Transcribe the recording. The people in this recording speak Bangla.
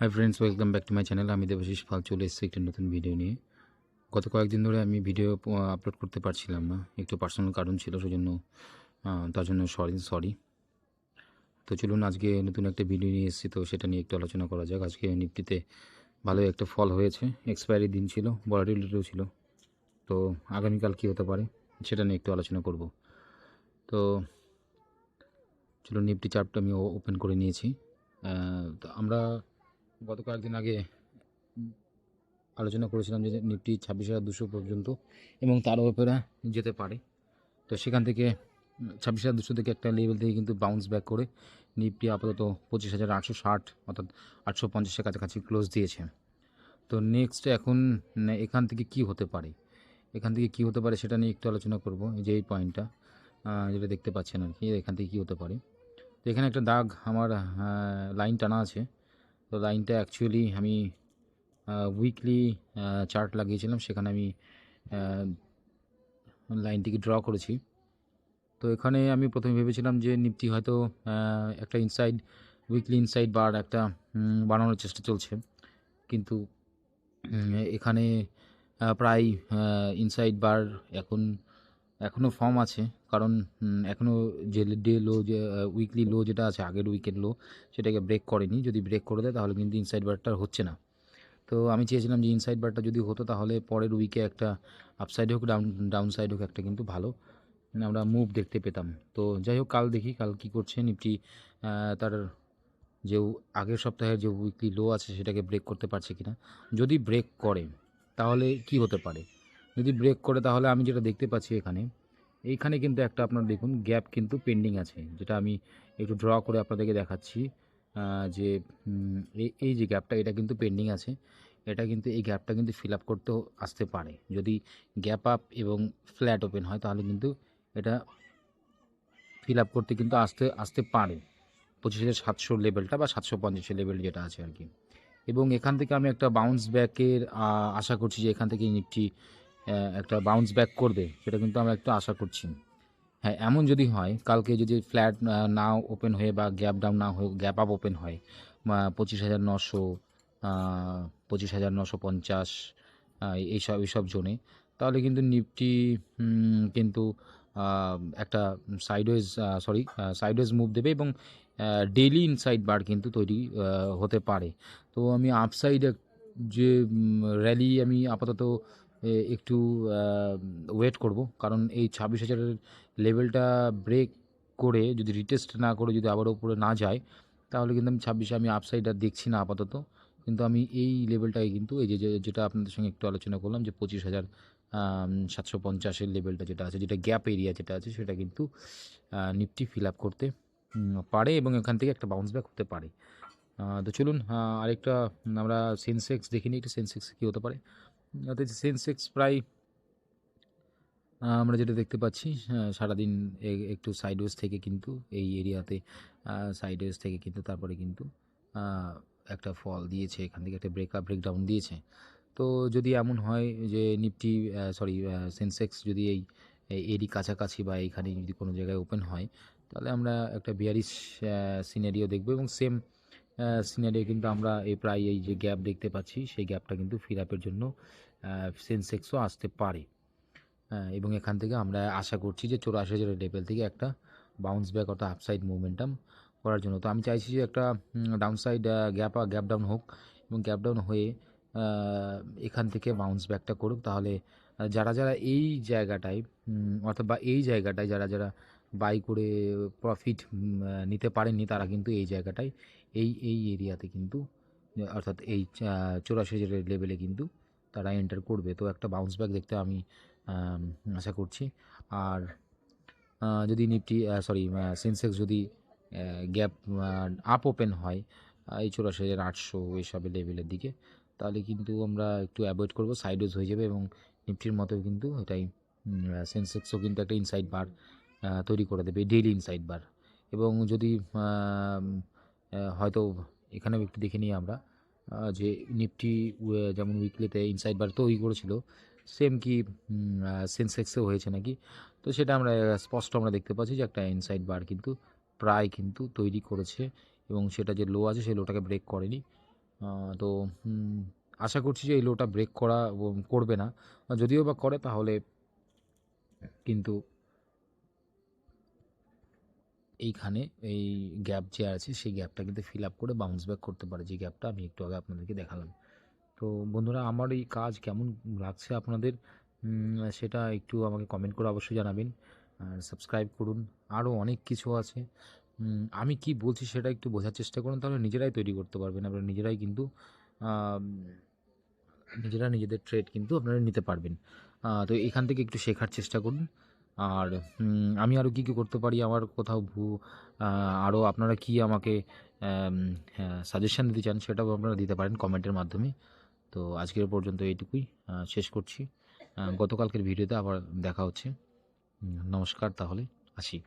Hi friends, welcome back to my channel. আমি দেবাশিস পাল চলে এসেছি একটা নতুন ভিডিও নিয়ে। গত কয়েকদিন ধরে আমি ভিডিও আপলোড করতে পারছিলাম না, একটু পার্সোনাল কারণ ছিল, সেজন্য তার জন্য সরি। তো চলুন আজকে নতুন একটা ভিডিও নিয়ে এসেছি, তো সেটা নিয়ে একটু আলোচনা করা যাক। আজকে নিফটিতে ভালোই একটা ফল হয়েছে, এক্সপায়ারি দিন ছিল, ভলাটিলিটিও ছিল। তো আগামীকাল কী হতে পারে সেটা নিয়ে একটু আলোচনা করব। তো চলুন, নিফটি চার্টটা আমি ওপেন করে নিয়েছি। তো আমরা গত কয়েকদিন আগে আলোচনা করেছিলাম যে নিফটি 26,200 পর্যন্ত এবং তারও উপরে যেতে পারে। তো সেখান থেকে 26,200 থেকে একটা লেভেল থেকে কিন্তু বাউন্স ব্যাক করে নিফটি আপাতত 25,860 অর্থাৎ 850-এর কাছাকাছি ক্লোজ দিয়েছে। তো নেক্সট এখন এখান থেকে কি হতে পারে, সেটা নিয়ে একটু আলোচনা করব। এই যে এই পয়েন্টটা যেটা দেখতে পাচ্ছেন আর কি, এখান থেকে কী হতে পারে। তো এখানে একটা দাগ আমার লাইন টানা আছে। তো লাইনটা অ্যাকচুয়ালি আমি উইকলি চার্ট লাগিয়েছিলাম, সেখানে আমি লাইনটিকে ড্র করেছি। তো এখানে আমি প্রথমে ভেবেছিলাম যে নিফটি হয়তো একটা উইকলি ইনসাইড বার একটা বানানোর চেষ্টা চলছে, কিন্তু এখানে প্রায় ইনসাইড বার এখনও ফর্ম আছে। কারণ এখনও যে ডে লো, যে উইকলি লো যেটা আছে, আগের উইকের লো, সেটাকে ব্রেক করেনি। যদি ব্রেক করে দেয় তাহলে কিন্তু ইনসাইড বারটা হচ্ছে না। তো আমি চেয়েছিলাম যে ইনসাইড বারটা যদি হতো তাহলে পরের উইকে একটা আপসাইড হোক ডাউন সাইড হোক একটা কিন্তু ভালো আমরা মুভ দেখতে পেতাম। তো যাই হোক, কাল দেখি কাল কী করছে নিফটি। তার যে আগের সপ্তাহের যে উইকলি লো আছে সেটাকে ব্রেক করতে পারছে কিনা। যদি ব্রেক করে তাহলে কি হতে পারে, যদি ব্রেক করে তাহলে আমি যেটা দেখতে পাচ্ছি এইখানে কিন্তু একটা আপনার দেখুন গ্যাপ কিন্তু পেন্ডিং আছে, যেটা আমি একটু ড্র করে আপনাদেরকে দেখাচ্ছি। যে এই যে গ্যাপটা, এটা কিন্তু পেন্ডিং আছে। এটা কিন্তু এই গ্যাপটা কিন্তু ফিল আপ করতেও আসতে পারে। যদি গ্যাপ আপ এবং ফ্ল্যাট ওপেন হয় তাহলে কিন্তু এটা ফিল আপ করতে কিন্তু আসতে পারে 25,700 লেভেলটা বা 750 লেভেল যেটা আছে আর কি। এবং এখান থেকে আমি একটা বাউন্স ব্যাকের আশা করছি, যে এখান থেকে নিফটি একটা বাউন্স ব্যাক করবে, সেটা কিন্তু আমরা একটু আশা করছি। হ্যাঁ, এমন যদি হয় কালকে যদি ফ্ল্যাট না ওপেন হয়ে বা গ্যাপ ডাউন না হয়ে গ্যাপ আপ ওপেন হয় 25,900, 25,950 এইসব জোনে, তাহলে কিন্তু নিফটি কিন্তু একটা সাইডওয়েজ মুভ দেবে এবং ডেইলি ইনসাইড বার কিন্তু তৈরি হতে পারে। তো আমি আপসাইডে যে র্যালি আমি আপাতত একটু ওয়েট করব, কারণ এই 26,000-এর লেভেলটা ব্রেক করে যদি রিটেস্ট না করে যদি আবার উপরে না যায়, তাহলে কিন্তু আমি 26-এ আমি আপসাইড আর দেখছি না আপাতত। কিন্তু আমি এই লেভেলটাকে কিন্তু এই যেটা আপনাদের সঙ্গে একটু আলোচনা করলাম, যে 25,750-এর লেভেলটা যেটা আছে, যেটা গ্যাপ এরিয়া যেটা আছে, সেটা কিন্তু নিফটি ফিল আপ করতে পারে এবং এখান থেকে একটা বাউন্স ব্যাক হতে পারে। তো চলুন আরেকটা আমরা সেন্সেক্স দেখে নিই, একটু সেন্সেক্স কী হতে পারে। অর্থাৎ সেন্সেক্স প্রায় আমরা যেটা দেখতে পাচ্ছি সারাদিন একটু সাইডওয়েজ থেকে কিন্তু এই এরিয়াতে সাইডওয়েজ থেকে কিন্তু তারপরে কিন্তু একটা ফল দিয়েছে, এখান থেকে একটা ব্রেকডাউন দিয়েছে। তো যদি এমন হয় যে নিফটি সেন্সেক্স যদি এই এরই কাছাকাছি বা এইখানে যদি কোনো জায়গায় ওপেন হয়, তাহলে আমরা একটা বিয়ারিশ সিনারিও দেখব এবং সেম সিনারিও কিন্তু আমরা প্রায় এই যে গ্যাপ দেখতে পাচ্ছি, সেই গ্যাপটা কিন্তু ফিল আপের জন্য সেন্সেক্সও আসতে পারে। এবং এখান থেকে আমরা আশা করছি যে 84,000 লেভেল থেকে একটা বাউন্স ব্যাক অর্থাৎ আপসাইড মুভমেন্টাম করার জন্য। তো আমি চাইছি যে একটা ডাউনসাইড গ্যাপ ডাউন হোক এবং গ্যাপ ডাউন হয়ে এখান থেকে বাউন্স ব্যাকটা করুক। তাহলে যারা এই জায়গাটায় অর্থাৎ বা এই জায়গাটায় যারা বাই করে প্রফিট নিতে পারেননি, তারা কিন্তু এই জায়গাটায় এই এরিয়াতে কিন্তু অর্থাৎ এই 84,000 লেভেলে কিন্তু তারা এন্টার করবে। তো একটা বাউন্স ব্যাক দেখতে আমি আশা করছি। আর যদি নিফটি সেন্সেক্স যদি গ্যাপ আপ ওপেন হয় এই 84,800 এইসবের লেভেলের দিকে, তাহলে কিন্তু আমরা একটু অ্যাভয়েড করব, সাইডওয়েজ হয়ে যাবে এবং নিফটির মতো কিন্তু এটাই সেন্সেক্সও কিন্তু একটা ইনসাইড বার তৈরি করে দেবে, ডেইলি ইনসাইড বার। এবং যদি হয়তো এখানেও একটু দেখে নিই আমরা যে নিফটি যেমন উইকলিতে ইনসাইড বার তৈরি করেছিল, সেম কি সেন্সেক্সেও হয়েছে নাকি। তো সেটা আমরা স্পষ্ট আমরা দেখতে পাচ্ছি যে একটা ইনসাইড বার কিন্তু প্রায় কিন্তু তৈরি করেছে এবং সেটা যে লো আছে সেই লোটাকে ব্রেক করেনি। তো আশা করছি যে এই লোটা ব্রেক করবে না, যদিও বা করে তাহলে কিন্তু এইখানে এই গ্যাপ যে আছে সেই গ্যাপটা কিন্তু ফিল আপ করে বাউন্স ব্যাক করতে পারে, যে গ্যাপটা আমি একটু আগে আপনাদেরকে দেখালাম। তো বন্ধুরা, আমার এই কাজ কেমন লাগছে আপনাদের সেটা একটু আমাকে কমেন্ট করে অবশ্যই জানাবেন। আর সাবস্ক্রাইব করুন, আরও অনেক কিছু আছে। আমি কি বলছি সেটা একটু বোঝার চেষ্টা করুন, তাহলে নিজেরাই তৈরি করতে পারবেন। আপনারা নিজেরাই কিন্তু নিজেদের ট্রেড কিন্তু আপনারা নিতে পারবেন। তো এখান থেকে একটু শেখার চেষ্টা করুন। আর আমি আরও কী করতে পারি, আমার কোথাও আরও আপনারা কি আমাকে সাজেশন দিতে চান সেটাও আপনারা দিতে পারেন কমেন্টের মাধ্যমে। তো আজকের পর্যন্ত এইটুকুই শেষ করছি। গতকালকের ভিডিওতে আবার দেখা হচ্ছে। নমস্কার, তাহলে আসি।